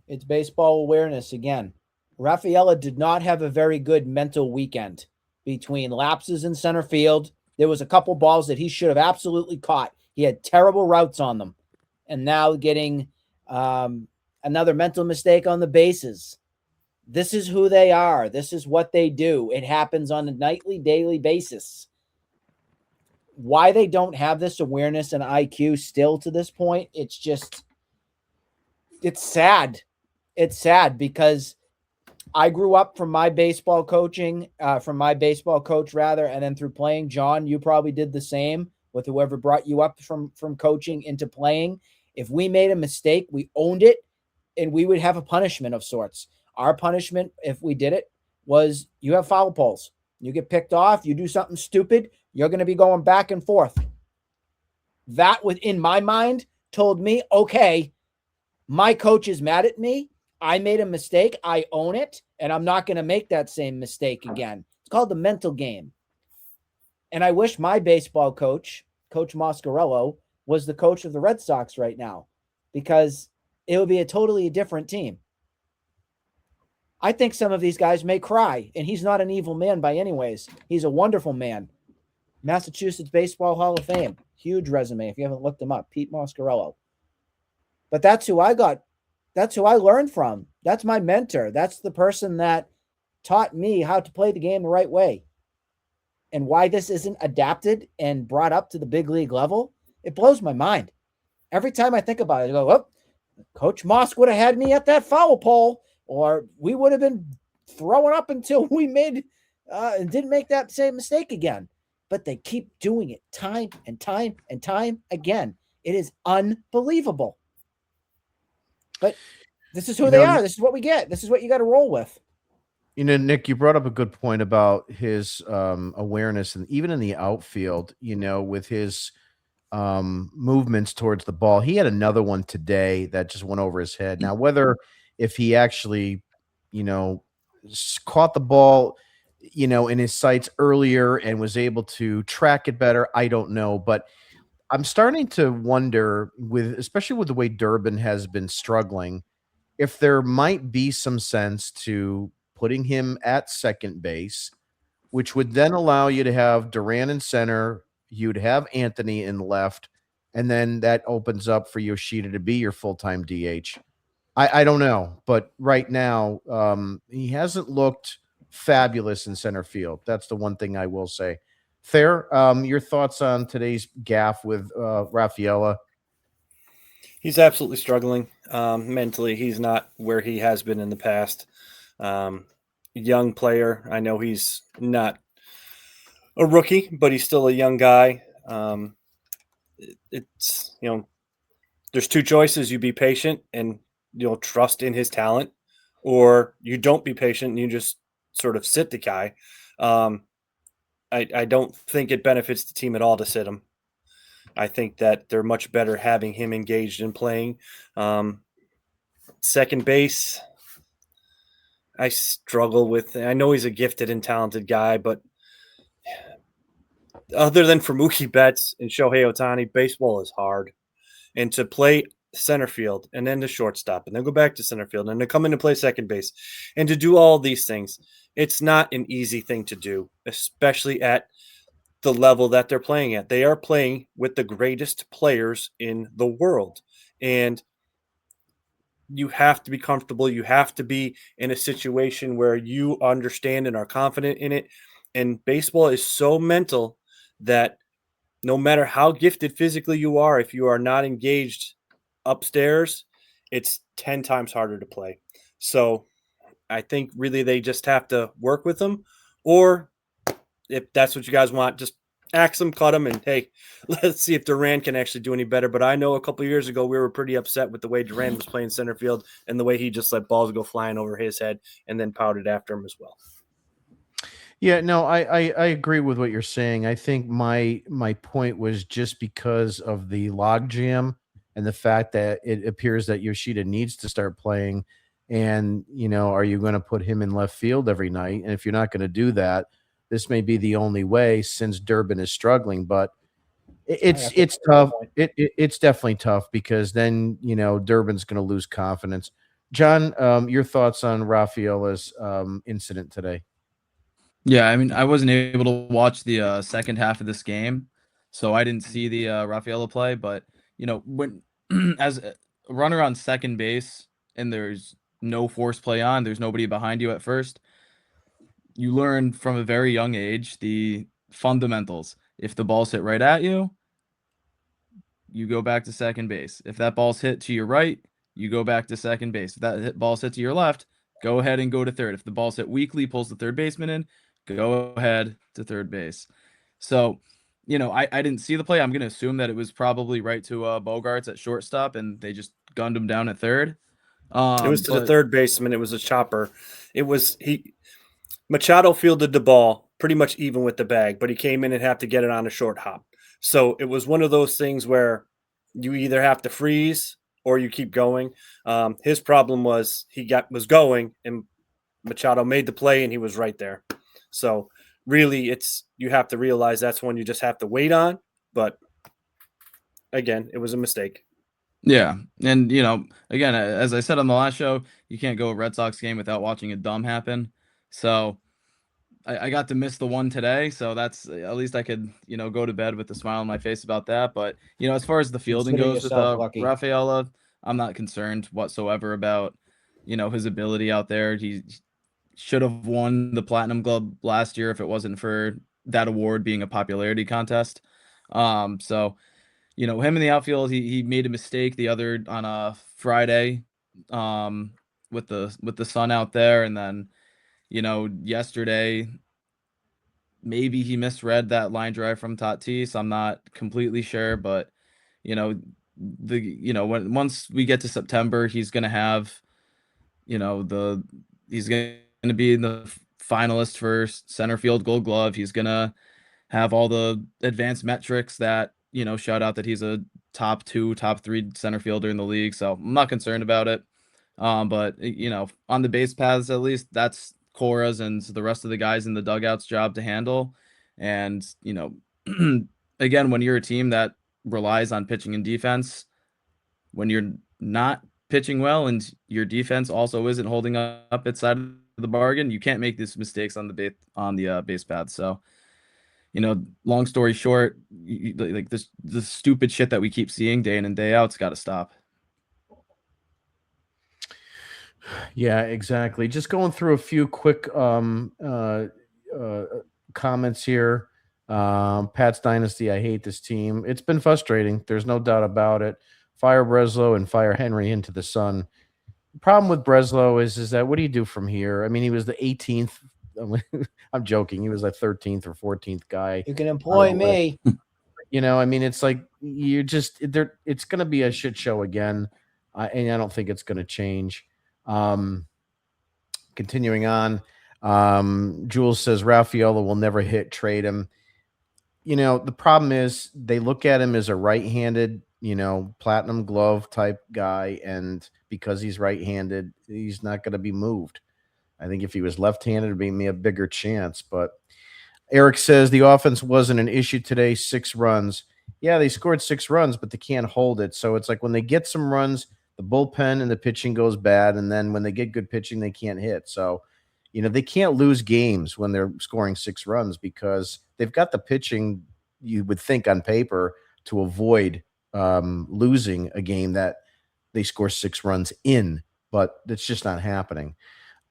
It's baseball awareness again. Rafaela did not have a very good mental weekend between lapses in center field. There was a couple balls that he should have absolutely caught. He had terrible routes on them. And now getting another mental mistake on the bases. This is who they are. This is what they do. It happens on a nightly, daily basis. Why they don't have this awareness and IQ still to this point, it's sad. It's sad because I grew up from my baseball coach, and then through playing. John, you probably did the same with whoever brought you up from coaching into playing. If we made a mistake, we owned it, and we would have a punishment of sorts. Our punishment, if we did it, was you have foul poles. You get picked off, you do something stupid, you're going to be going back and forth. That, within my mind, told me, okay, my coach is mad at me. I made a mistake. I own it, and I'm not going to make that same mistake again. It's called the mental game. And I wish my baseball coach, Coach Moscarello, was the coach of the Red Sox right now, because it would be a totally different team. I think some of these guys may cry, and he's not an evil man by any ways. He's a wonderful man. Massachusetts Baseball Hall of Fame. Huge resume if you haven't looked him up. Pete Moscarello. But that's who I got. That's who I learned from. That's my mentor. That's the person that taught me how to play the game the right way. and why this isn't adapted and brought up to the big league level, it blows my mind. Every time I think about it, I go, oh, Coach Moss would have had me at that foul pole, or we would have been throwing up until we made and didn't make that same mistake again. But they keep doing it time and time and time again. It is unbelievable. But this is who they are. This is what we get. This is what you got to roll with. Nick, you brought up a good point about his awareness, and even in the outfield, with his movements towards the ball. He had another one today that just went over his head. Now, whether if he actually, caught the ball, in his sights earlier and was able to track it better, I don't know. But I'm starting to wonder, especially with the way Durbin has been struggling, if there might be some sense to putting him at second base, which would then allow you to have Duran in center. You'd have Anthony in left, and then that opens up for Yoshida to be your full-time DH. I don't know, but right now he hasn't looked fabulous in center field. That's the one thing I will say. Thayer, your thoughts on today's gaffe with Rafaela? He's absolutely struggling mentally. He's not where he has been in the past. Young player. I know he's not a rookie, but he's still a young guy. It's there's two choices: you be patient and you'll trust in his talent, or you don't be patient and you just sort of sit the guy. I don't think it benefits the team at all to sit him. I think that they're much better having him engaged in playing. Second base, I struggle with. I know he's a gifted and talented guy, but other than for Mookie Betts and Shohei Ohtani, baseball is hard. And to play center field and then to shortstop and then go back to center field and to come in and play second base and to do all these things, it's not an easy thing to do, especially at the level that they're playing at. They are playing with the greatest players in the world. And you have to be comfortable. You have to be in a situation where you understand and are confident in it. And baseball is so mental that no matter how gifted physically you are, if you are not engaged upstairs, it's 10 times harder to play. So I think really they just have to work with them, or if that's what you guys want, just axe them, cut them, and hey, let's see if Duran can actually do any better. But I know a couple of years ago we were pretty upset with the way Duran was playing center field and the way he just let balls go flying over his head and then pouted after him as well. Yeah, no, I agree with what you're saying. I think my point was just because of the logjam and the fact that it appears that Yoshida needs to start playing. And, are you going to put him in left field every night? And if you're not going to do that, this may be the only way since Durbin is struggling. But it's tough. It's definitely tough because then, Durbin's going to lose confidence. John, your thoughts on Rafaela's incident today? Yeah, I mean, I wasn't able to watch the second half of this game, so I didn't see the Rafaela play. But when as a runner on second base and there's no force play on, there's nobody behind you at first, you learn from a very young age the fundamentals. If the ball's hit right at you, you go back to second base. If that ball's hit to your right, you go back to second base. If that ball's hit to your left, go ahead and go to third. If the ball's hit weakly, pulls the third baseman in, go ahead to third base. So, I didn't see the play. I'm going to assume that it was probably right to Bogarts at shortstop, and they just gunned him down at third. It was to the third baseman. It was a chopper. Machado fielded the ball pretty much even with the bag, but he came in and had to get it on a short hop. So it was one of those things where you either have to freeze or you keep going. His problem was was going, and Machado made the play, and he was right there. So really, you have to realize that's one you just have to wait on. But again, it was a mistake. Yeah, and again, as I said on the last show, you can't go a Red Sox game without watching a dumb happen. So I got to miss the one today, so that's at least I could go to bed with a smile on my face about that. But as far as the fielding Consider goes with yourself lucky. Rafaela, I'm not concerned whatsoever about his ability out there. He should have won the Platinum Glove last year if it wasn't for that award being a popularity contest. So him in the outfield, he made a mistake on a Friday, with the sun out there, and then yesterday maybe he misread that line drive from Tatis. I'm not completely sure, but once we get to September, he's gonna have he's gonna be in the finalist for center field Gold Glove. He's gonna have all the advanced metrics that shout out that he's a top 2, top 3 center fielder in the league. So I'm not concerned about it. But on the base paths, at least that's Cora's and the rest of the guys in the dugout's job to handle. And again, when you're a team that relies on pitching and defense, when you're not pitching well and your defense also isn't holding up its side of the bargain, you can't make these mistakes on the base path. So long story short, like the stupid shit that we keep seeing day in and day out, it's got to stop. Yeah, exactly. Just going through a few quick comments here. Pat's Dynasty, I hate this team. It's been frustrating. There's no doubt about it. Fire Breslow and fire Henry into the sun. The problem with Breslow is that what do you do from here? I mean, he was the 18th. I'm joking. He was like 13th or 14th guy. You can employ me. I mean, it's like you're just there. It's going to be a shit show again, and I don't think it's going to change. Continuing on, Jules says Rafaela will never trade him. The problem is they look at him as a right-handed, platinum glove type guy, and because he's right-handed, he's not going to be moved. I think if he was left-handed, it'd be me a bigger chance. But Eric says the offense wasn't an issue today. 6 runs. Yeah, they scored 6 runs, but they can't hold it. So it's like when they get some runs, the bullpen and the pitching goes bad, and then when they get good pitching, they can't hit. So, they can't lose games when they're scoring 6 runs because they've got the pitching, you would think on paper, to avoid losing a game that they score 6 runs in, but it's just not happening.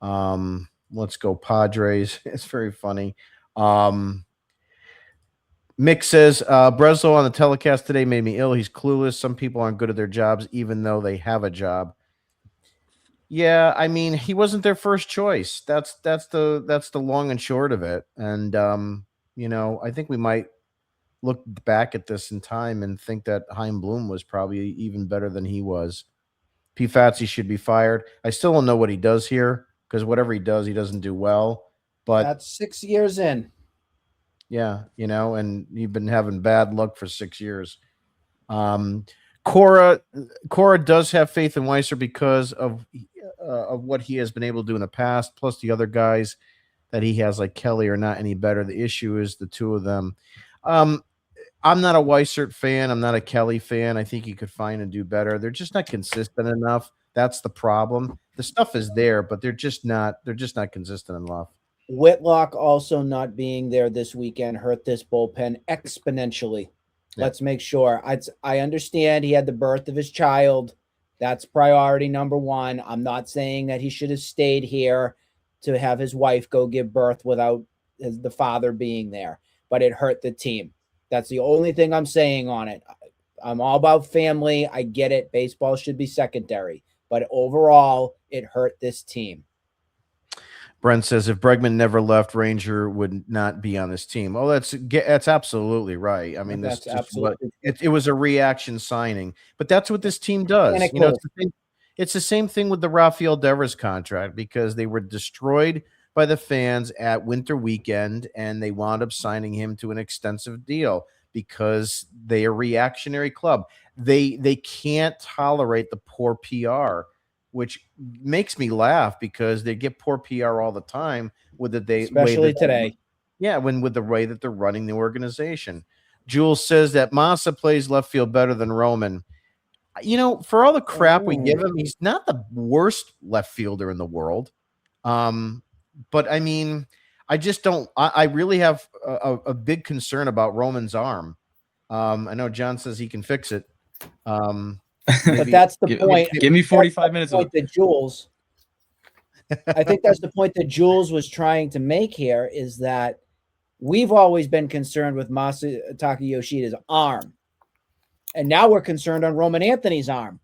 Let's go Padres. It's very funny. Mick says, Breslow on the telecast today made me ill. He's clueless. Some people aren't good at their jobs, even though they have a job. Yeah, I mean, he wasn't their first choice. That's the long and short of it. And I think we might look back at this in time and think that Chaim Bloom was probably even better than he was. P. Fatsy should be fired. I still don't know what he does here because whatever he does, he doesn't do well. But that's 6 years in. Yeah, and you've been having bad luck for 6 years. Cora does have faith in Weiser because of what he has been able to do in the past, plus the other guys that he has, like Kelly, are not any better. The issue is the two of them. I'm not a Weissert fan. I'm not a Kelly fan. I think he could find and do better. They're just not consistent enough. That's the problem. The stuff is there, but they're just not consistent enough. Whitlock also not being there this weekend hurt this bullpen exponentially. Yeah. Let's make sure. I understand he had the birth of his child. That's priority number one. I'm not saying that he should have stayed here to have his wife go give birth without the father being there, but it hurt the team. That's the only thing I'm saying on it. I'm all about family. I get it. Baseball should be secondary, but overall, it hurt this team. Brent says if Bregman never left, Ranger would not be on this team. Oh, that's absolutely right. I mean, that's it was a reaction signing, but that's what this team does. It's the same thing with the Rafael Devers contract because they were destroyed by the fans at winter weekend, and they wound up signing him to an extensive deal because they are a reactionary club. They can't tolerate the poor PR, which makes me laugh because they get poor PR all the time with especially today. Yeah, with the way that they're running the organization. Jules says that Massa plays left field better than Roman. For all the crap we give him, he's not the worst left fielder in the world. But I mean, I just don't. I really have a big concern about Roman's arm. I know John says he can fix it. But that's the point. Give me 45 minutes. I think that's the point that Jules was trying to make here is that we've always been concerned with Masataka Yoshida's arm. And now we're concerned on Roman Anthony's arm.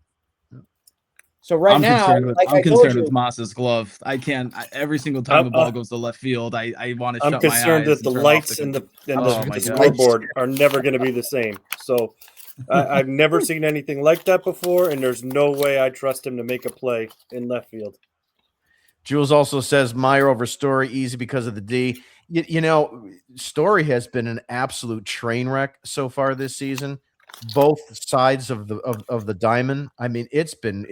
So I'm now, concerned with, like I'm I told concerned you, with Massa's glove. I can't. Every single time a ball goes to left field, I want to I'm shut my eyes. concerned that the turn off lights and the Oh my God. scoreboard are never going to be the same. So I've never seen anything like that before, and there's no way I trust him to make a play in left field. Jules also says Meyer over Story easy because of the D. You know, Story has been an absolute train wreck so far this season. Both sides of the diamond. I mean, it's been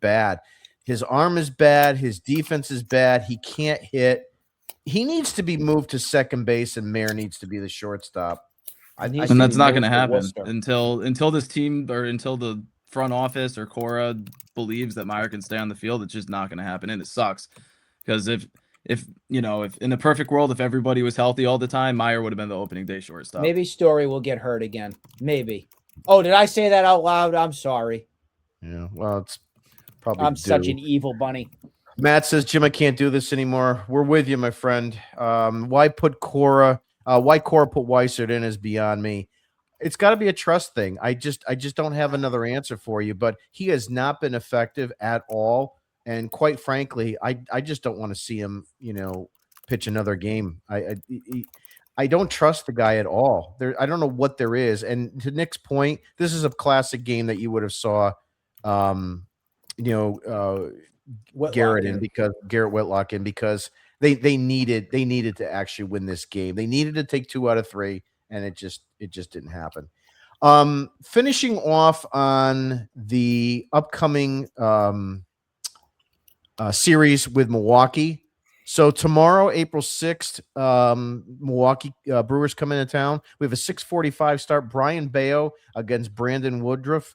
bad. His arm is bad. His defense is bad. He can't hit. He needs to be moved to second base, and Mayer needs to be the shortstop. And that's not going to happen until this team or until the front office or Cora believes that Meyer can stay on the field. It's just not going to happen, and it sucks because if in a perfect world, if everybody was healthy all the time, Meyer would have been the opening day shortstop. maybe Story will get hurt again. Maybe. Oh, did I say that out loud? I'm sorry. Yeah, well, it's probably. I'm such an evil bunny. Matt says, Jim, I can't do this anymore. We're with you, my friend. Why put Cora? Why Cora put Weissert in is beyond me. It's got to be a trust thing. I just don't have another answer for you. But he has not been effective at all, and quite frankly, I just don't want to see him, pitch another game. I don't trust the guy at all. I don't know what there is. And to Nick's point, this is a classic game that you would have saw. Garrett Whitlock in because they needed to actually win this game. They needed to take 2 out of 3, and it just didn't happen. Finishing off on the upcoming series with Milwaukee. So tomorrow, April 6th, Milwaukee Brewers come into town. We have a 6:45 start. Brian Bayo against Brandon Woodruff.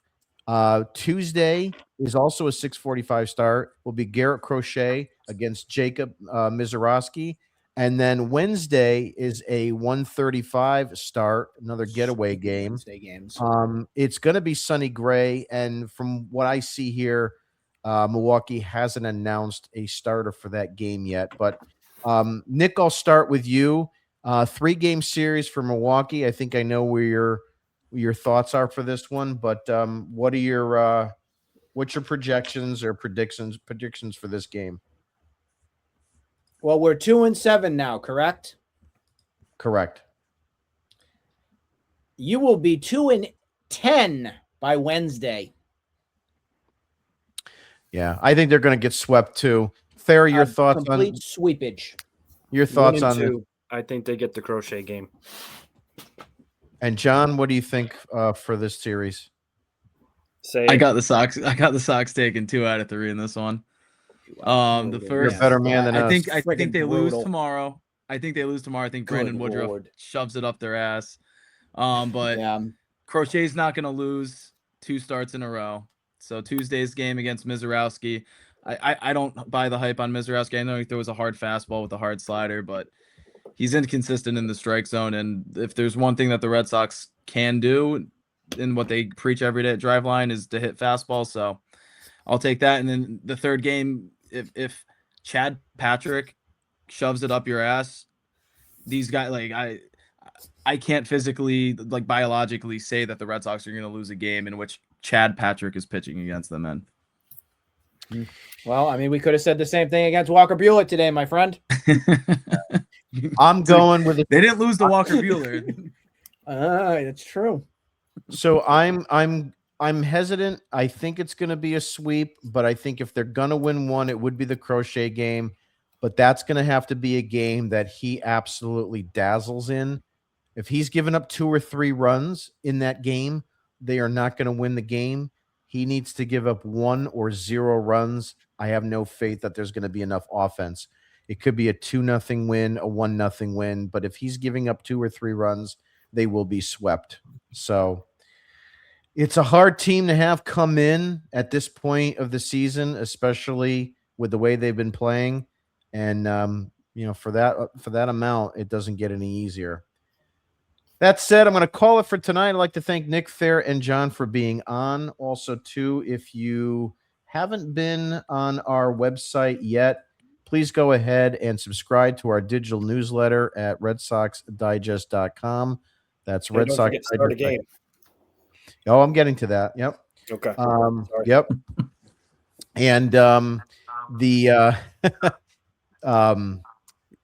Tuesday is also a 6:45 start. Will be Garrett Crochet against Jacob Mizorowski. And then Wednesday is a 1:35 start, another getaway game. Wednesday games. It's going to be Sonny Gray. And from what I see here, Milwaukee hasn't announced a starter for that game yet. But Nick, I'll start with you. 3-game series for Milwaukee. I think I know where your thoughts are for this one, but what are what's your projections or predictions for this game? Well, we're 2-7 now, correct? Correct. You will be 2-10 by Wednesday. Yeah, I think they're going to get swept too. Thayer, your thoughts on complete sweepage? Your thoughts on 1-2. I think they get the Crochet game. And John, what do you think for this series? I got the Sox. I got the Sox taking 2 out of 3 in this one. The first, you're a better man than us. I think they lose tomorrow. I think Brandon Woodruff shoves it up their ass. But Crochet's not going to lose 2 starts in a row. So Tuesday's game against Mizorowski. I don't buy the hype on Mizorowski. I know he throws a hard fastball with a hard slider, but he's inconsistent in the strike zone. And if there's one thing that the Red Sox can do, and what they preach every day at Driveline, is to hit fastball. So I'll take that. And then the third game, if Chad Patrick shoves it up your ass, these guys, like, I can't physically, like, biologically say that the Red Sox are going to lose a game in which Chad Patrick is pitching against them in. Well, I mean, we could have said the same thing against Walker Buehler today, my friend. I'm going with it. They didn't lose to Walker Buehler. That's true. So I'm hesitant. I think it's going to be a sweep, but I think if they're going to win one, it would be the Crochet game. But that's going to have to be a game that he absolutely dazzles in. If he's given up 2 or 3 runs in that game, they are not going to win the game. He needs to give up 1 or 0 runs. I have no faith that there's going to be enough offense. It could be a 2-0 win, a 1-0 win, but if he's giving up 2 or 3 runs, they will be swept. So it's a hard team to have come in at this point of the season, especially with the way they've been playing. And for that amount, it doesn't get any easier. That said, I'm going to call it for tonight. I'd like to thank Nick, Thayer, and John for being on. Also, too, if you haven't been on our website yet, please go ahead and subscribe to our digital newsletter at redsoxdigest.com. That's Hey, Red don't Sox forget to start a game. Oh, I'm getting to that. Yep. Okay. Sorry. Yep. And the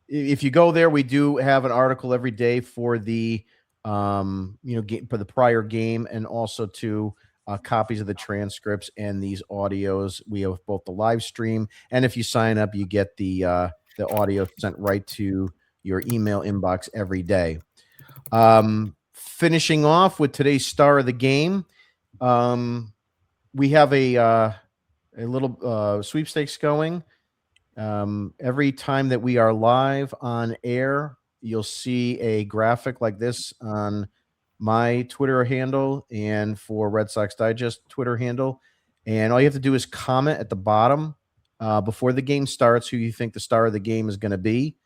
if you go there, we do have an article every day for the for the prior game, and also to copies of the transcripts and these audios. We have both the live stream, and if you sign up, you get the audio sent right to your email inbox every day. Finishing off with today's star of the game, we have a little sweepstakes going. Every time that we are live on air, you'll see a graphic like this on my Twitter handle and for Red Sox Digest Twitter handle. And all you have to do is comment at the bottom before the game starts who you think the star of the game is going to be.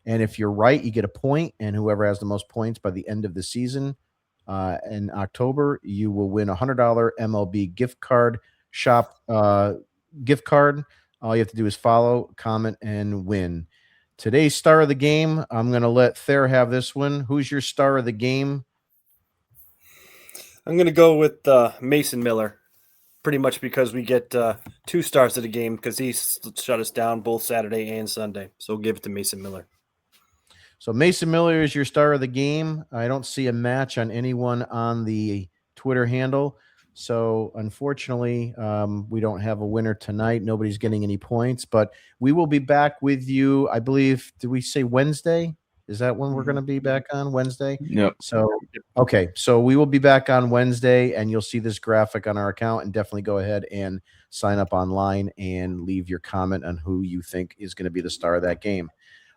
And if you're right, you get a point, and whoever has the most points by the end of the season in October, you will win a $100 MLB gift card shop gift card. All you have to do is follow, comment, and win. Today's star of the game, I'm going to let Thayer have this one. Who's your star of the game? I'm going to go with Mason Miller, pretty much because we get 2 stars of the game because he shut us down both Saturday and Sunday. So we'll give it to Mason Miller. So Mason Miller is your star of the game. I don't see a match on anyone on the Twitter handle. So unfortunately, we don't have a winner tonight. Nobody's getting any points, but we will be back with you. I believe, did we say Wednesday? Is that when we're going to be back on Wednesday? Yep. So, okay. So we will be back on Wednesday, and you'll see this graphic on our account, and definitely go ahead and sign up online and leave your comment on who you think is going to be the star of that game.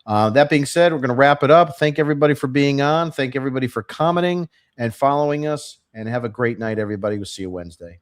That being said, we're going to wrap it up. Thank everybody for being on. Thank everybody for commenting and following us. And have a great night, everybody. We'll see you Wednesday.